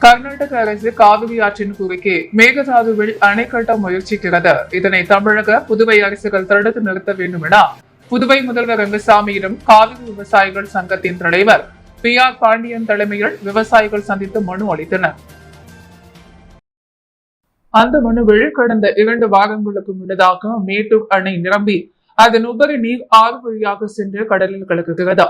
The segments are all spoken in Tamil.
கர்நாடக அரசு காவிரி ஆற்றின் குறுக்கே மேகதாதுவில் அணை கட்ட முயற்சிக்கிறது. இதனை தமிழக, புதுவை அரசுகள் தடுத்து நிறுத்த வேண்டும் என புதுவை முதல்வர் ரங்கசாமியிடம் காவிரி விவசாயிகள் சங்கத்தின் தலைவர் PR பாண்டியன் தலைமையில் விவசாயிகள் சந்தித்து மனு அளித்தனர். அந்த மனுவில் கடந்த 2 வாரங்களுக்கு முன்னதாக மேட்டூர் அணை நிரம்பி அதன் உபரி நீர் ஆறு வழியாக சென்று கடலில் கலக்குகிறது.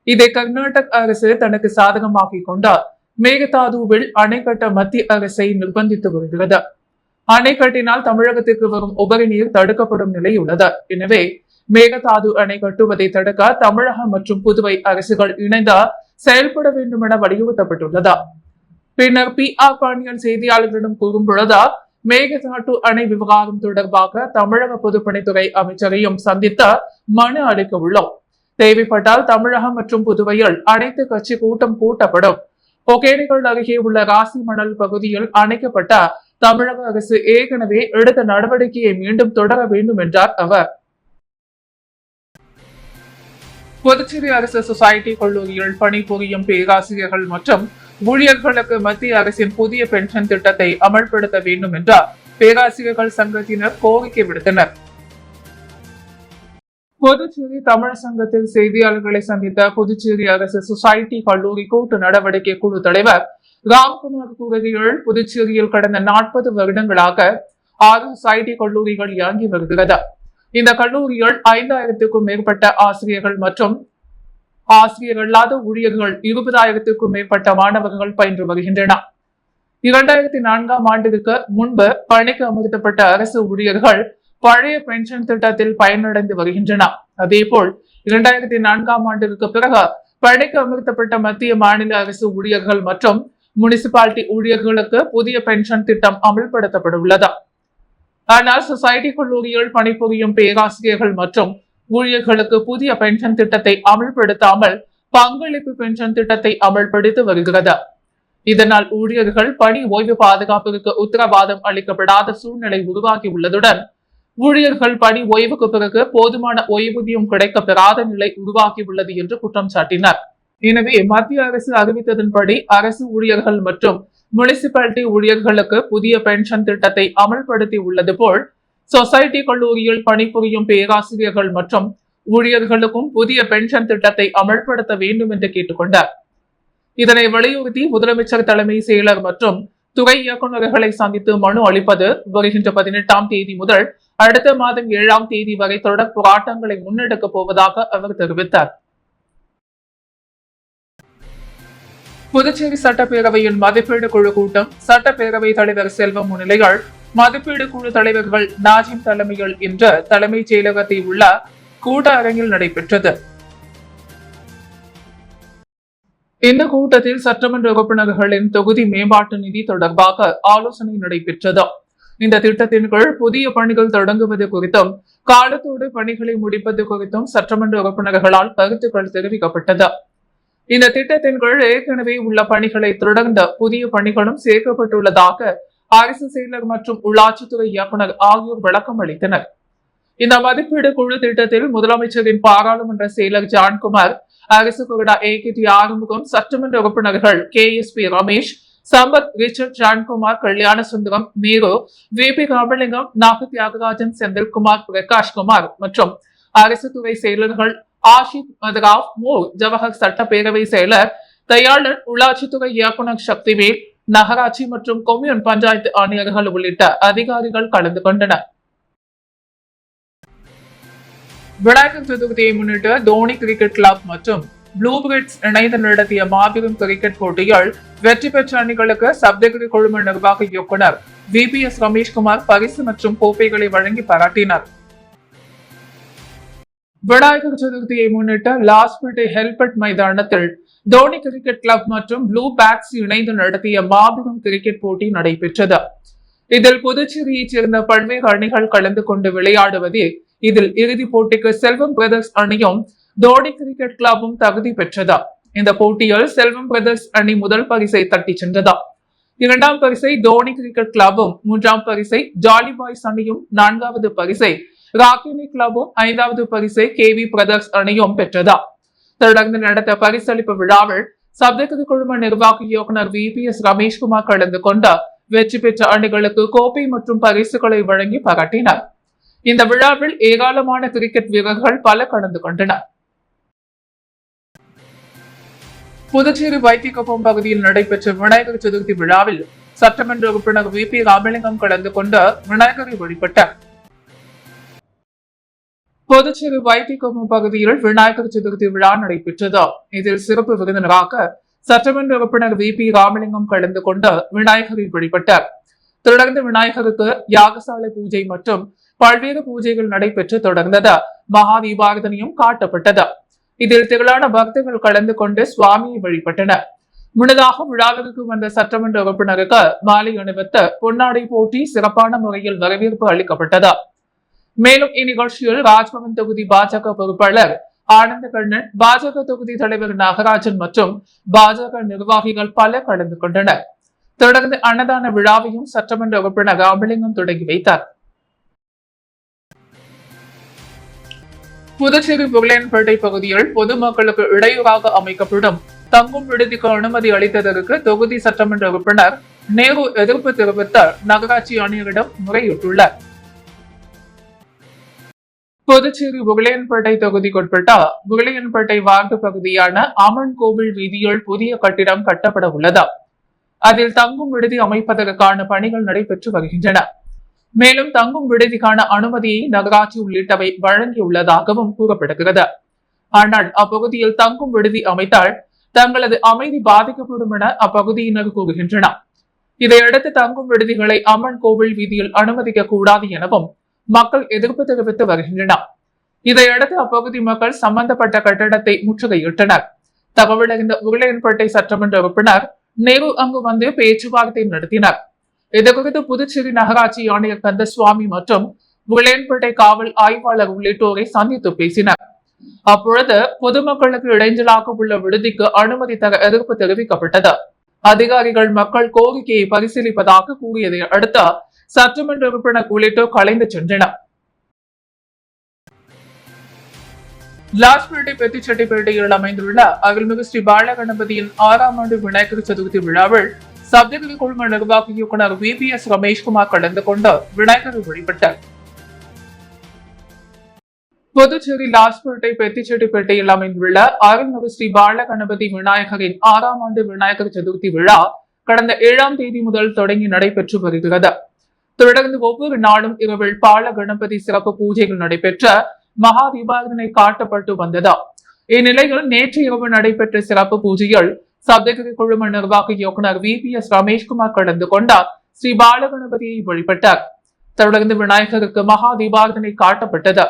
இதை கர்நாடக அரசு தனக்கு சாதகமாக்கிக் கொண்டார். மேகதாதுவில் அணை கட்ட மத்திய அரசை நிர்பந்தித்து வருகிறது. அணை கட்டினால் தமிழகத்திற்கு வரும் உபரி நீர் தடுக்கப்படும் நிலை உள்ளது. எனவே மேகதாது அணை கட்டுவதை தடுக்க தமிழகம் மற்றும் புதுவை அரசுகள் இணைந்து செயல்பட வேண்டும் என வலியுறுத்தப்பட்டுள்ளது. பின்னர் PR பாண்டியன் செய்தியாளர்களிடம் கூறும் பொழுது, மேகதாது அணை விவகாரம் தொடர்பாக தமிழக பொதுப்பணித்துறை அமைச்சரையும் சந்தித்து மனு அளிக்க உள்ளோம். தேவைப்பட்டால் தமிழகம் மற்றும் புதுவையில் அனைத்து கட்சி கூட்டம் கூட்டப்படும். ஒகேனக்கல் அருகே உள்ள ராசி மணல் பகுதியில் அணைக்கப்பட்ட தமிழக அரசு ஏற்கனவே எடுத்த நடவடிக்கையை மீண்டும் தொடர வேண்டும் என்றார் அவர். புதுச்சேரி அரசு சொசைட்டி கல்லூரியில் பணிபுரியும் பேராசிரியர்கள் மற்றும் ஊழியர்களுக்கு மத்திய அரசின் புதிய பென்ஷன் திட்டத்தை அமல்படுத்த வேண்டும் என்று பேராசிரியர்கள் சங்கத்தினர் கோரிக்கை விடுத்தனர். புதுச்சேரி தமிழ் சங்கத்தில் செய்தியாளர்களை சந்தித்த புதுச்சேரி அரசு சொசைட்டி கல்லூரி கூட்டு நடவடிக்கை குழு தலைவர் ராம்குமார் கூறுகையில், புதுச்சேரியில் கடந்த 40 வருடங்களாக 6 சொசைட்டி கல்லூரிகள் இயங்கி வருகிறது. இந்த கல்லூரியில் 5000க்கும் மேற்பட்ட ஆசிரியர்கள் மற்றும் ஆசிரியர் அல்லாத ஊழியர்கள் 20,000க்கும் மேற்பட்ட மாணவர்கள் பயின்று வருகின்றனர். 2004ஆம் ஆண்டிற்கு முன்பு பணிக்கு அமர்த்தப்பட்ட அரசு ஊழியர்கள் பழைய பென்ஷன் திட்டத்தில் பயனடைந்து வருகின்றனர். அதேபோல் 2004ஆம் ஆண்டிற்கு பிறகு பணிக்கு அமர்த்தப்பட்ட மத்திய மாநில அரசு ஊழியர்கள் மற்றும் முனிசிபாலிட்டி ஊழியர்களுக்கு புதிய பென்ஷன் திட்டம் அமல்படுத்தப்பட உள்ளது. ஆனால் சொசைட்டி கல்லூரியில் பணிபுரியும் பேராசிரியர்கள் மற்றும் ஊழியர்களுக்கு புதிய பென்ஷன் திட்டத்தை அமல்படுத்தாமல் பங்களிப்பு பென்ஷன் திட்டத்தை அமல்படுத்தி வருகிறது. இதனால் ஊழியர்கள் பணி ஓய்வு பாதுகாப்பிற்கு உத்தரவாதம் அளிக்கப்படாத சூழ்நிலை உருவாகி உள்ளதுடன் ஊழியர்கள் பணி ஓய்வுக்கு பிறகு போதுமான ஓய்வூதியம் கிடைக்க பெறாத நிலை உருவாகி உள்ளது என்று குற்றம் சாட்டினார். எனவே மத்திய அரசு அறிவித்ததன்படி அரசு ஊழியர்கள் மற்றும் முனிசிபாலிட்டி ஊழியர்களுக்கு புதிய பென்ஷன் திட்டத்தை அமல்படுத்தி உள்ளது போல் சொசைட்டி கல்லூரியில் பணிபுரியும் பேராசிரியர்கள் மற்றும் ஊழியர்களுக்கும் புதிய பென்ஷன் திட்டத்தை அமல்படுத்த வேண்டும் என்று கேட்டுக்கொண்டார். இதனை வலியுறுத்தி முதலமைச்சர் தலைமை செயலர் மற்றும் துறை இயக்குநர்களை சந்தித்து மனு அளிப்பது வருகின்ற 18ஆம் தேதி முதல் அடுத்த மாதம் 7ஆம் தேதி வரை தொடர் போராட்டங்களை முன்னெடுக்கப் போவதாக அவர் தெரிவித்தார். புதுச்சேரி சட்டப்பேரவையின் மதிப்பீடு குழு கூட்டம் சட்டப்பேரவை தலைவர் செல்வம் முன்னிலையில் மதிப்பீடு குழு தலைவர்கள் நாஜிம் தலைமையில் இன்று தலைமைச் செயலகத்தில் உள்ள கூட்ட அரங்கில் நடைபெற்றது. இந்த கூட்டத்தில் சட்டமன்ற உறுப்பினர்களின் தொகுதி மேம்பாட்டு நிதி தொடர்பாக ஆலோசனை நடைபெற்றது. இந்த திட்டத்தின் கீழ் புதிய பணிகள் தொடங்குவது குறித்தும் காலத்தோடு பணிகளை முடிப்பது குறித்தும் சட்டமன்ற உறுப்பினர்களால் கருத்துக்கள் தெரிவிக்கப்பட்டது. இந்த திட்டத்தின் கீழ் ஏற்கனவே உள்ள பணிகளை தொடர்ந்த புதிய பணிகளும் சேர்க்கப்பட்டுள்ளதாக அரசு செயலர் மற்றும் உள்ளாட்சித்துறை இயக்குநர் ஆகியோர் விளக்கம் அளித்தனர். இந்த மதிப்பீடு குழு திட்டத்தில் முதலமைச்சரின் பாராளுமன்ற செயலர் ஜான்குமார், அரசு கொறடா AKT ஆறுமுகம், சட்டமன்ற உறுப்பினர்கள் KSP ரமேஷ், சம்பத், ரிச்சர்ட், ஜான்குமார், கல்யாண சுந்தரம், நீரு, VP ராமலிங்கம், நாக தியாகராஜன், செந்தில்குமார், பிரகாஷ்குமார் மற்றும் அரசு துறை செயலர்கள் ஆஷித் மதராவ், மூர், ஜவஹர் சட்டப்பேரவை செயலர் தயாளன், உள்ளாட்சித்துறை இயக்குநர் சக்திவேல், நகராட்சி மற்றும் கொம்யூன் பஞ்சாயத்து ஆணையர்கள் உள்ளிட்ட அதிகாரிகள் கலந்து கொண்டனர். விநாயகர் சதுர்த்தியை முன்னிட்டு தோனி கிரிக்கெட் கிளப் மற்றும் ப்ளூ பிரிட்ஸ் இணைந்து நடத்திய மாபெரும் கிரிக்கெட் போட்டியில் வெற்றி பெற்ற அணிகளுக்கு சப்தகிரி குழும நிர்வாக இயக்குநர் VPS ரமேஷ்குமார் பரிசு மற்றும் கோப்பைகளை வழங்கி பாராட்டினார். விநாயகர் சதுர்த்தியை முன்னிட்டு லாஸ்பேட்டை ஹெல்பட் மைதானத்தில் தோனி கிரிக்கெட் கிளப் மற்றும் ப்ளூ பேட்ஸ் இணைந்து நடத்திய மாபெரும் கிரிக்கெட் போட்டி நடைபெற்றது. இதில் புதுச்சேரியைச் சேர்ந்த பல்வேறு அணிகள் கலந்து கொண்டு விளையாடுவதில் இதில் இறுதிப் போட்டிக்கு செல்வம் பிரதர்ஸ் அணியும் தோனி கிரிக்கெட் கிளப்பும் தகுதி பெற்றது. இந்த போட்டியில் செல்வம் பிரதர்ஸ் அணி முதல் பரிசை தட்டி சென்றது. 2ஆம் பரிசை தோனி கிரிக்கெட் கிளப்பும், 3ஆம் பரிசை ஜாலி பாய்ஸ் அணியும், 4வது பரிசை ராக்கினி கிளப்பும், 5வது பரிசை KV பிரதர்ஸ் அணியும் பெற்றது. தொடர்ந்து நடந்த பரிசளிப்பு விழாவில் சப்தகிரி குழும நிர்வாக இயக்குனர் VPS ரமேஷ்குமார் கலந்து கொண்ட வெற்றி பெற்ற அணிகளுக்கு கோப்பை மற்றும் பரிசுகளை வழங்கி பாராட்டினார். இந்த விழாவில் ஏராளமான கிரிக்கெட் வீரர்கள் பல கலந்து கொண்டனர். புதுச்சேரி வைத்தியகுப்பம் பகுதியில் நடைபெற்ற விநாயகர் சதுர்த்தி விழாவில் சட்டமன்ற உறுப்பினர் VP ராமலிங்கம் கலந்து கொண்டு விநாயகரை வழிபட்டார். புதுச்சேரி வைத்தியகுப்பம் பகுதியில் விநாயகர் சதுர்த்தி விழா நடைபெற்றது. இதில் சிறப்பு விருந்தினராக சட்டமன்ற உறுப்பினர் VP ராமலிங்கம் கலந்து கொண்டு விநாயகரை வழிபட்டார். தொடர்ந்து விநாயகருக்கு யாகசாலை பூஜை மற்றும் பல்வேறு பூஜைகள் நடைபெற்று தொடர்ந்தது. மகா தீபாரதனையும் காட்டப்பட்டது. இதில் திரளான பக்தர்கள் கலந்து கொண்டு சுவாமியை வழிபட்டனர். முன்னதாக விழாவிற்கு வந்த சட்டமன்ற உறுப்பினருக்கு மாலை அணிவித்து பொன்னாடை போட்டி சிறப்பான முறையில் வரவேற்பு அளிக்கப்பட்டது. மேலும் இந்நிகழ்ச்சியில் ராஜ்பவன் தொகுதி பாஜக பொறுப்பாளர் ஆனந்த கண்ணன், பாஜக தொகுதி தலைவர் நாகராஜன் மற்றும் பாஜக நிர்வாகிகள் பல கலந்து கொண்டனர். தொடர்ந்து அன்னதான விழாவையும் சட்டமன்ற உறுப்பினர் ராமலிங்கம் தொடங்கி வைத்தார். புதுச்சேரி புகழேன்பேட்டை பகுதியில் பொதுமக்களுக்கு இடையூறாக அமைக்கப்படும் தங்கும் விடுதிக்கு அனுமதி அளித்ததற்கு தொகுதி சட்டமன்ற உறுப்பினர் நேரு எதிர்ப்பு தெரிவித்த நகராட்சி ஆணையரிடம் முறையிட்டுள்ளார். புதுச்சேரி புகழேன்பேட்டை தொகுதிக்குட்பட்ட புகழேன்பேட்டை வார்டு பகுதியான அம்மன் கோவில் வீதியில் புதிய கட்டிடம் கட்டப்பட உள்ளது. அதில் தங்கும் விடுதி அமைப்பதற்கான பணிகள் நடைபெற்று வருகின்றன. மேலும் தங்கும் விடுதிக்கான அனுமதியை நகராட்சி உள்ளிட்டவை வழங்கியுள்ளதாகவும் கூறப்படுகிறது. ஆனால் அப்பகுதியில் தங்கும் விடுதி அமைத்தால் தங்களது அமைதி பாதிக்கப்படும் என அப்பகுதியினர் கூறுகின்றனர். இதையடுத்து தங்கும் விடுதிகளை அம்மன் கோவில் வீதியில் அனுமதிக்க கூடாது எனவும் மக்கள் எதிர்ப்பு தெரிவித்து வருகின்றனர். இதையடுத்து அப்பகுதி மக்கள் சம்பந்தப்பட்ட கட்டடத்தை முற்றுகையிட்டனர். தகவல் அறிந்த உருளையன்பேட்டை சட்டமன்ற உறுப்பினர் நேரு அங்கு வந்து பேச்சுவார்த்தை நடத்தினர். இதுகுறித்து புதுச்சேரி நகராட்சி ஆணையர் கந்தசுவாமி மற்றும் உருளையன்பேட்டை காவல் ஆய்வாளர் உள்ளிட்டோரை சந்தித்து பேசினர். அப்பொழுது பொதுமக்களுக்கு இடைஞ்சலாக உள்ள விடுதிக்கு அனுமதி தர எதிர்ப்பு தெரிவிக்கப்பட்டது. அதிகாரிகள் மக்கள் கோரிக்கையை பரிசீலிப்பதாக கூறியதை அடுத்து சட்டமன்ற உறுப்பினர் உள்ளிட்டோர் கலைந்து சென்றனர். லாஸ்பேட்டை பெத்திச்செட்டிப்பேட்டையில் அமைந்துள்ள அருள்மிகு ஸ்ரீ பாலகணபதியின் 6ஆம் ஆண்டு விநாயகர் சதுர்த்தி விழாவில் சப்தகிரி குழும நிர்வாக இயக்குனர் VPS ரமேஷ்குமார் கலந்து கொண்டு விநாயகரை வழிபட்டார். புதுச்சேரி லாஸ்பேட்டை பெத்திச்செட்டிப்பேட்டையில் அமைந்துள்ள அருள்மிகு ஸ்ரீ பாலகணபதி விநாயகரின் 6ஆம் ஆண்டு விநாயகர் சதுர்த்தி விழா கடந்த 7ஆம் தேதி முதல் தொடங்கி நடைபெற்று வருகிறது. தொடர்ந்து ஒவ்வொரு நாளும் இரவில் பால கணபதி சிறப்பு பூஜைகள் நடைபெற்ற மகா தீபாரதனை காட்டப்பட்டு வந்தது. இந்நிலையில் நேற்று இரவு நடைபெற்ற சிறப்பு பூஜையில் சப்தகிரி குழும நிர்வாக இயக்குனர் VPS ரமேஷ்குமார் கலந்து கொண்டார். ஸ்ரீ பாலகணபதியை வழிபட்டார். தொடர்ந்து விநாயகருக்கு மகா தீபாரதனை காட்டப்பட்டது.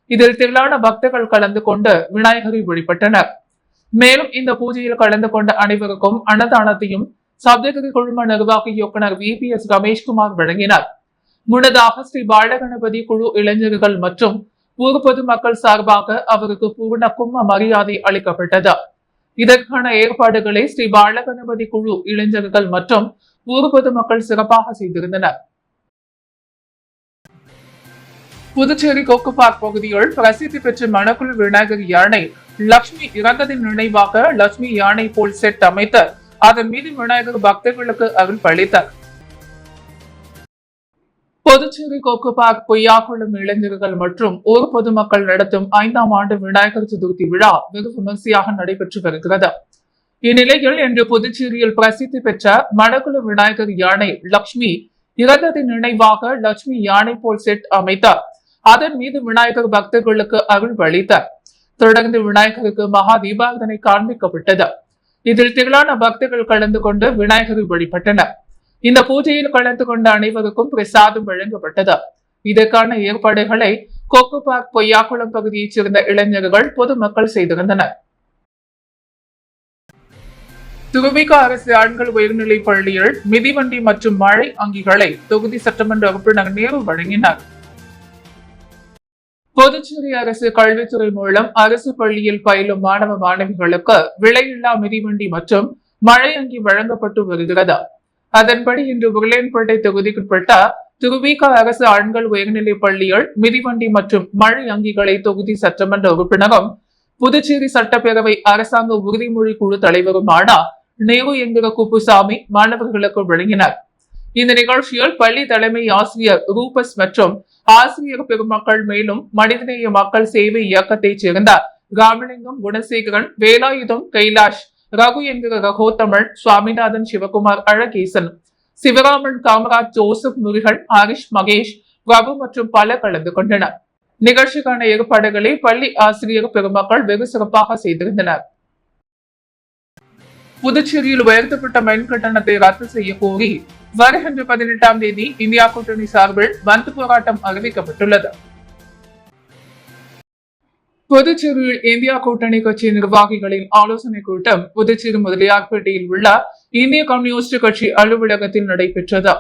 இதில் திரளான பக்தர்கள் கலந்து கொண்டு விநாயகரை வழிபட்டனர். மேலும் இந்த பூஜையில் கலந்து கொண்ட அனைவருக்கும் அன்னதானத்தையும் சப்தகிரி குழும நிர்வாக இயக்குனர் VPS ரமேஷ்குமார் வழங்கினார். முன்னதாக ஸ்ரீ பாலகணபதி குழு இளைஞர்கள் மற்றும் ஊர் பொதுமக்கள் சார்பாக அவருக்கு பூர்ண கும்ப மரியாதை அளிக்கப்பட்டது. இதற்கான ஏற்பாடுகளை ஸ்ரீ பாலகணபதி குழு இளைஞர்கள் மற்றும் ஊர் பொதுமக்கள் சிறப்பாக செய்திருந்தனர். புதுச்சேரி கொக்கு பார்க் பகுதியில் பிரசித்தி பெற்ற மணக்குள விநாயகர் யானை லட்சுமி இறந்ததின் நினைவாக லட்சுமி யானை போல் செட் அமைத்து அதன் மீது விநாயகர் பக்தர்களுக்கு அருள் பளித்தார். புதுச்சேரி கொக்கு பார்க் பொய்யாக்குளம் இளைஞர்கள் மற்றும் ஊர் பொதுமக்கள் நடத்தும் 5ஆம் ஆண்டு விநாயகர் சதுர்த்தி விழா வெகு விமர்சையாக நடைபெற்று வருகிறது. இந்நிலையில் இன்று புதுச்சேரியில் பிரசித்தி பெற்ற மணக்குள விநாயகர் யானை லட்சுமி இறந்ததின் நினைவாக லட்சுமி யானை போல் செட் அமைத்தார். அதன் மீது விநாயகர் பக்தர்களுக்கு அருள் பளித்தார். தொடர்ந்து விநாயகருக்கு மகா தீபாரதனை காண்பிக்கப்பட்டது. இதில் திரளான பக்தர்கள் கலந்து கொண்டு விநாயகரை வழிபட்டனர். இந்த பூஜையில் கலந்து கொண்ட அனைவருக்கும் பிரசாதம் வழங்கப்பட்டது. இதற்கான ஏற்பாடுகளை கொக்கு பார்க் பொய்யாக்குளம் பகுதியைச் சேர்ந்த இளைஞர்கள் பொதுமக்கள் செய்திருந்தனர். திருவிக அரசு ஆண்கள் உயர்நிலைப் பள்ளியில் மிதிவண்டி மற்றும் மழை அங்கிகளை தொகுதி சட்டமன்ற உறுப்பினர் நேரு வழங்கினார். புதுச்சேரி அரசு கல்வித்துறை மூலம் அரசு பள்ளியில் பயிலும் மாணவ மாணவிகளுக்கு விலையில்லா மிதிவண்டி மற்றும் மழை அங்கி வழங்கப்பட்டு வருகிறது. அதன்படி இன்று உருளையன்பேட்டை தொகுதிக்குட்பட்ட திருவிக அரசு ஆண்கள் உயர்நிலைப் பள்ளியில் மிதிவண்டி மற்றும் மழை அங்கிகளை தொகுதி சட்டமன்ற உறுப்பினரும் புதுச்சேரி சட்டப்பேரவை அரசாங்க உறுதிமொழி குழு தலைவருமான நேரு என்கிற குப்புசாமி மாணவர்களுக்கு வழங்கினார். இந்த நிகழ்ச்சியில் பள்ளி தலைமை ஆசிரியர் ரூபஸ் மற்றும் ஆசிரியர் பெருமக்கள், மேலும் மனிதநேய மக்கள் சேவை இயக்கத்தைச் சேர்ந்த ராமலிங்கம், குணசேகரன், வேலாயுதம், கைலாஷ், ரகு என்கிற ரகோத்தமன், சுவாமிநாதன், சிவகுமார், அழகேசன், சிவராமன், காமராஜ், ஜோசப், முருகன், ஹரிஷ், மகேஷ், ரகு மற்றும் பலர் கலந்து கொண்டனர். நிகழ்ச்சிக்கான ஏற்பாடுகளை பள்ளி ஆசிரியர் பெருமக்கள் வெகு சிறப்பாக செய்திருந்தனர். புதுச்சேரியில் உயர்த்தப்பட்ட மின் கட்டணத்தை ரத்து செய்ய கோரி வருகின்ற 18ஆம் தேதி இந்தியா கூட்டணி சார்பில் பந்த் போராட்டம் அறிவிக்கப்பட்டுள்ளது. புதுச்சேரியில் இந்தியா கூட்டணி கட்சி நிர்வாகிகளின் ஆலோசனை கூட்டம் புதுச்சேரி முதலியார்பேட்டையில் உள்ள இந்திய கம்யூனிஸ்ட் கட்சி அலுவலகத்தில் நடைபெற்றது.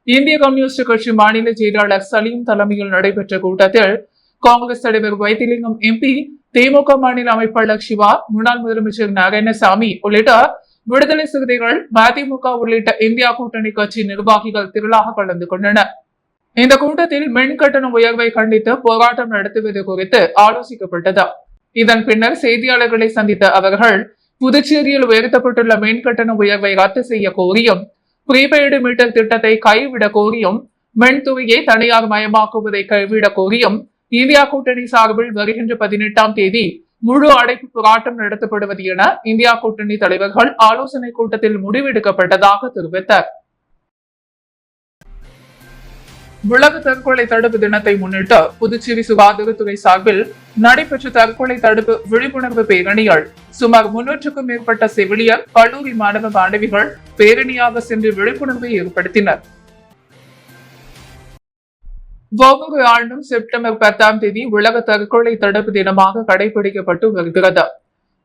இந்திய கம்யூனிஸ்ட் கட்சி மாநில செயலாளர் சலீம் தலைமையில் நடைபெற்ற கூட்டத்தில் காங்கிரஸ் தலைவர் வைத்திலிங்கம் எம்பி, திமுக மாநில அமைப்பாளர் சிவா, முன்னாள் முதலமைச்சர் நாராயணசாமி உள்ளிட்ட விடுதலை சிறுத்தைகள், மதிமுக உள்ளிட்ட இந்தியா கூட்டணி கட்சி நிர்வாகிகள் திரளாக கலந்து கொண்டனர். இந்த கூட்டத்தில் மின் கட்டண உயர்வை கண்டித்து போராட்டம் நடத்துவது குறித்து ஆலோசிக்கப்பட்டது. இதன் பின்னர் செய்தியாளர்களை சந்தித்த அவர்கள், புதுச்சேரியில் உயர்த்தப்பட்டுள்ள மின் கட்டண உயர்வை ரத்து செய்ய கோரியும், ப்ரீபெய்டு மீட்டர் திட்டத்தை கைவிட கோரியும், மின்துறையை தனியார் மயமாக்குவதை கைவிட கோரியும் இந்தியா கூட்டணி சார்பில் வருகின்ற 18ஆம் தேதி முழு அடைப்பு போராட்டம் நடத்தப்படுவது என இந்தியா கூட்டணி தலைவர்கள் ஆலோசனை கூட்டத்தில் முடிவெடுக்கப்பட்டதாக தெரிவித்தார். உலக தற்கொலை தடுப்பு தினத்தை முன்னிட்டு புதுச்சேரி சுகாதாரத்துறை சார்பில் நடைபெற்ற தற்கொலை தடுப்பு விழிப்புணர்வு பேரணிகள் சுமார் 300க்கும் மேற்பட்ட செவிலியர், கல்லூரி மாணவ மாணவிகள் பேரணியாக சென்று விழிப்புணர்வை ஏற்படுத்தினர். ஒவ்வொரு ஆண்டும் செப்டம்பர் 10ஆம் தேதி உலக தற்கொலை தடுப்பு தினமாக கடைபிடிக்கப்பட்டு வருகிறது.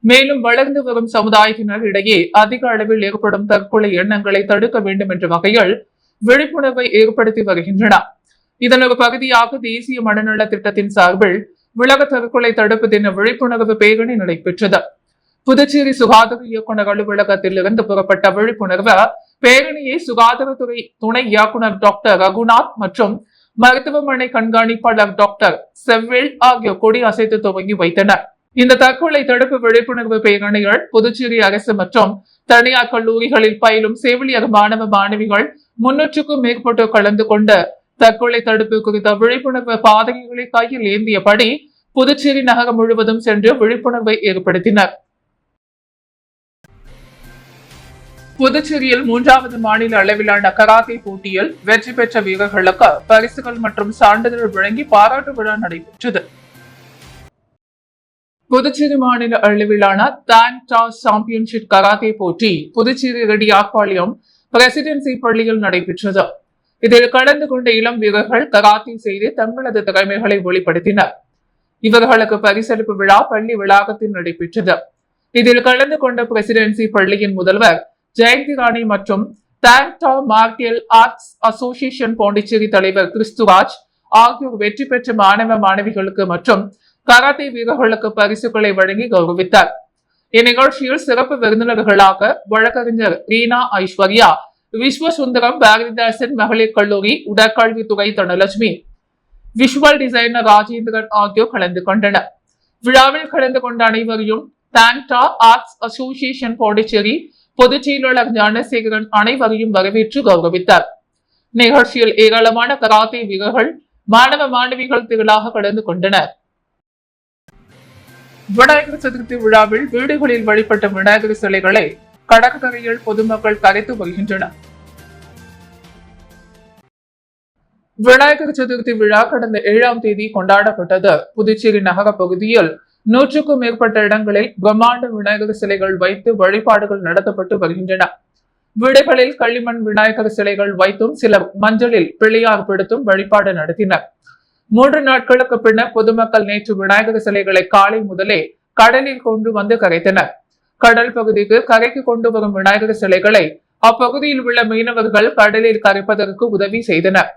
மேலும் வளர்ந்து வரும் சமுதாயத்தினர் இடையே அதிக அளவில் ஏற்படும் தற்கொலை எண்ணங்களை தடுக்க வேண்டும் என்ற வகையில் விழிப்புணர்வை ஏற்படுத்தி வருகின்றன. இதன் ஒரு பகுதியாக தேசிய மனநல திட்டத்தின் சார்பில் உலக தற்கொலை தடுப்பு தின விழிப்புணர்வு பேரணி நடைபெற்றது. புதுச்சேரி சுகாதார இயக்குநர் அலுவலகத்தில் இருந்து புறப்பட்ட விழிப்புணர்வு பேரணியை சுகாதாரத்துறை துணை இயக்குநர் டாக்டர் ரகுநாத் மற்றும் மருத்துவமனை கண்காணிப்பாளர் டாக்டர் செவ்வேல் ஆகியோர் கொடி அசைத்து துவங்கி வைத்தனர். இந்த தற்கொலை தடுப்பு விழிப்புணர்வு பேரணிகள் புதுச்சேரி அரசு மற்றும் தனியார் கல்லூரிகளில் பயிலும் செவிலியர் மாணவ மாணவிகள் 300க்கும் மேற்பட்டோர் கலந்து கொண்ட தற்கொலை தடுப்பு குறித்த விழிப்புணர்வு பாதகைகளை கையில் ஏந்தியபடி புதுச்சேரி நகரம் முழுவதும் சென்று விழிப்புணர்வை ஏற்படுத்தினர். புதுச்சேரியில் 3வது மாநில அளவிலான கராத்தே போட்டியில் வெற்றி பெற்ற வீரர்களுக்கு பரிசுகள் மற்றும் சான்றிதழ் வழங்கி பாராட்டு விழா நடைபெற்றது. புதுச்சேரி மாநில அளவிலான தான் டாஸ் சாம்பியன்ஷிப் கராத்தே போட்டி புதுச்சேரி ரெட்டியார்பாளையம் பிரசிடென்சி பள்ளியில் நடைபெற்றது. இதில் கலந்து கொண்ட இளம் வீரர்கள் கராத்தே செய்து தங்களது திறமைகளை வெளிப்படுத்தினர். இவர்களுக்கு பரிசளிப்பு விழா பள்ளி வளாகத்தில் நடைபெற்றது. இதில் கலந்து கொண்ட பிரசிடென்சி பள்ளியின் முதல்வர் ஜெயந்தி ராணி மற்றும் தான்டா மார்டியல் ஆர்ட்ஸ் அசோசியேஷன் பாண்டிச்சேரி தலைவர் கிறிஸ்துராஜ் ஆகியோர் வெற்றி பெற்ற மாணவ மாணவிகளுக்கு மற்றும் கராத்தே வீரர்களுக்கு பரிசுகளை வழங்கி கௌரவித்தார். இந்நிகழ்ச்சியில் சிறப்பு விருந்தினர்களாக வழக்கறிஞர் ரீனா ஐஸ்வர்யா, விஸ்வசுந்தரம், பாரதிதாசன் மகளிர் கல்லூரி உடற்கல்வித்துறை தனலட்சுமி, விஷுவல் டிசைனர் ராஜேந்திரன் ஆகியோர் கலந்து கொண்டனர். விழாவில் கலந்து கொண்ட அனைவரையும் தான்டா ஆர்ட்ஸ் அசோசியேஷன் பாண்டிச்சேரி பொதுச் செயலாளர் ஞானசேகரன் அனைவரையும் வரவேற்று கௌரவித்தார். நிகழ்ச்சியில் ஏராளமான கராத்தே வீரர்கள், மாணவ மாணவிகள் திரளாக கலந்து கொண்டனர். விநாயகர் சதுர்த்தி விழாவில் வீடுகளில் வழிபட்ட விநாயகர் சிலைகளை கடற்கரையில் பொதுமக்கள் கரைத்து வருகின்றனர். விநாயகர் சதுர்த்தி விழா கடந்த 7ஆம் தேதி கொண்டாடப்பட்டது. புதுச்சேரி நகர பகுதியில் 100க்கும் மேற்பட்ட இடங்களில் பிரம்மாண்ட விநாயகர் சிலைகள் வைத்து வழிபாடுகள் நடத்தப்பட்டு வருகின்றன. வீடுகளில் களிமண் விநாயகர் சிலைகள் வைத்தும் சிலர் மஞ்சளில் பிள்ளையார் பிடித்தும் வழிபாடு நடத்தினர். 3 நாட்களுக்கு பின்னர் பொதுமக்கள் நேற்று விநாயகர் சிலைகளை காலை முதலே கடலில் கொண்டு வந்து கரைத்தனர். கடல் பகுதிக்கு கரைக்கு கொண்டு வரும் விநாயகர் சிலைகளை அப்பகுதியில் உள்ள மீனவர்கள் கடலில் கரைப்பதற்கு உதவி செய்தனர்.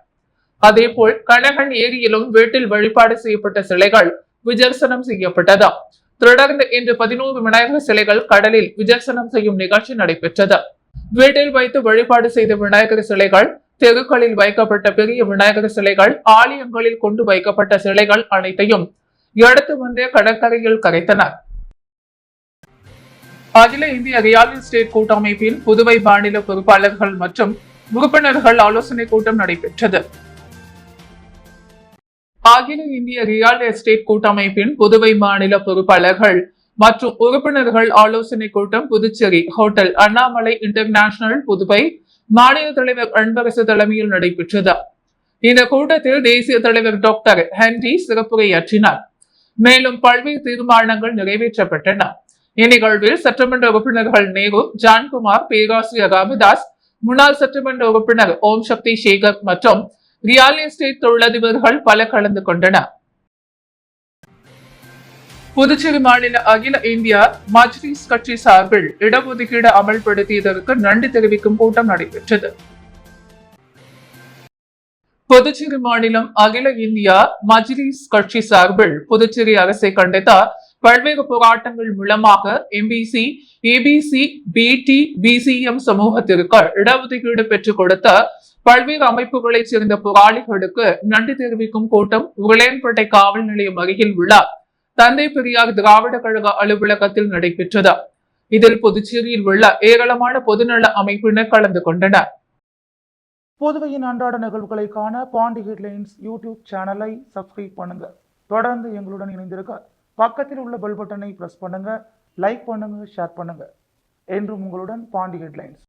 அதேபோல் கனகன் ஏரியிலும் வீட்டில் வழிபாடு செய்யப்பட்ட சிலைகள் விஜர்சனம் செய்யப்பட்டது. தொடர்ந்து இன்று 11 விநாயகர் சிலைகள் கடலில் விஜர்சனம் செய்யும் நிகழ்ச்சி நடைபெற்றது. வீட்டில் வைத்து வழிபாடு செய்த விநாயகர் சிலைகள், தெருக்களில் வைக்கப்பட்ட பெரிய விநாயகர் சிலைகள், ஆலயங்களில் கொண்டு வைக்கப்பட்ட சிலைகள் அனைத்தையும் எடுத்து வந்து கடற்கரையில் கரைத்தனர். அகில இந்திய ரியல் எஸ்டேட் கூட்டமைப்பின் புதுவை மாநில பொறுப்பாளர்கள் மற்றும் உறுப்பினர்கள் ஆலோசனை கூட்டம் நடைபெற்றது. அகில இந்திய ரியல் எஸ்டேட் கூட்டமைப்பின் புதுவை மாநில பொறுப்பாளர்கள் மற்றும் உறுப்பினர்கள் ஆலோசனை கூட்டம் புதுச்சேரி ஹோட்டல் அண்ணாமலை இன்டர்நேஷனல் புதுவை மாநில தலைவர் அன்பரசு தலைமையில் நடைபெற்றது. இந்த கூட்டத்தில் தேசிய தலைவர் டாக்டர் ஹென்றி சிறப்புரையாற்றினார். மேலும் பல்வேறு தீர்மானங்கள் நிறைவேற்றப்பட்டன. இந்நிகழ்வில் சட்டமன்ற உறுப்பினர்கள் நேரு, ஜான்குமார், பேராசிரியர் ராமதாஸ், முன்னாள் சட்டமன்ற உறுப்பினர் ஓம் சக்தி சேகர் மற்றும் ரியல் எஸ்டேட் தொழிலதிபர்கள் பல கலந்து கொண்டனர். புதுச்சேரி மாநில அகில இந்திய மஜ்லிஸ் கட்சி சார்பில் இடஒதுக்கீடு அமல்படுத்தியதற்கு நன்றி தெரிவிக்கும் கூட்டம் நடைபெற்றது. புதுச்சேரி மாநிலம் அகில இந்திய மஜ்லிஸ் கட்சி சார்பில் புதுச்சேரி அரசை கண்டித்த பல்வேறு போராட்டங்கள் மூலமாக எம்பிசி, ஏபிசி, பிடி, பிசிஎம் சமூகத்திற்கு இடஒதுக்கீடு பெற்றுக் கொடுத்த பல்வேறு அமைப்புகளைச் சேர்ந்த போராளிகளுக்கு நன்றி தெரிவிக்கும் கூட்டம் உருளையன்பேட்டை காவல் நிலையம் அருகில் உள்ள தந்தை பெரியார் திராவிட கழக அலுவலகத்தில் நடைபெற்றது. இதில் புதுச்சேரியில் உள்ள ஏராளமான பொதுநல அமைப்பினர் கலந்து கொண்டனர். புதுவையின் அன்றாட நிகழ்வுகளை காண பாண்டி ஹெட்லைன்ஸ் யூடியூப் சேனலை சப்ஸ்கிரைப் பண்ணுங்க. தொடர்ந்து எங்களுடன் இணைந்திருக்க பக்கத்தில் உள்ள பெல் பட்டனை பிரஸ் பண்ணுங்க, லைக் பண்ணுங்க, ஷேர் பண்ணுங்க. என்றும் உங்களுடன் பாண்டி ஹெட்லைன்ஸ்.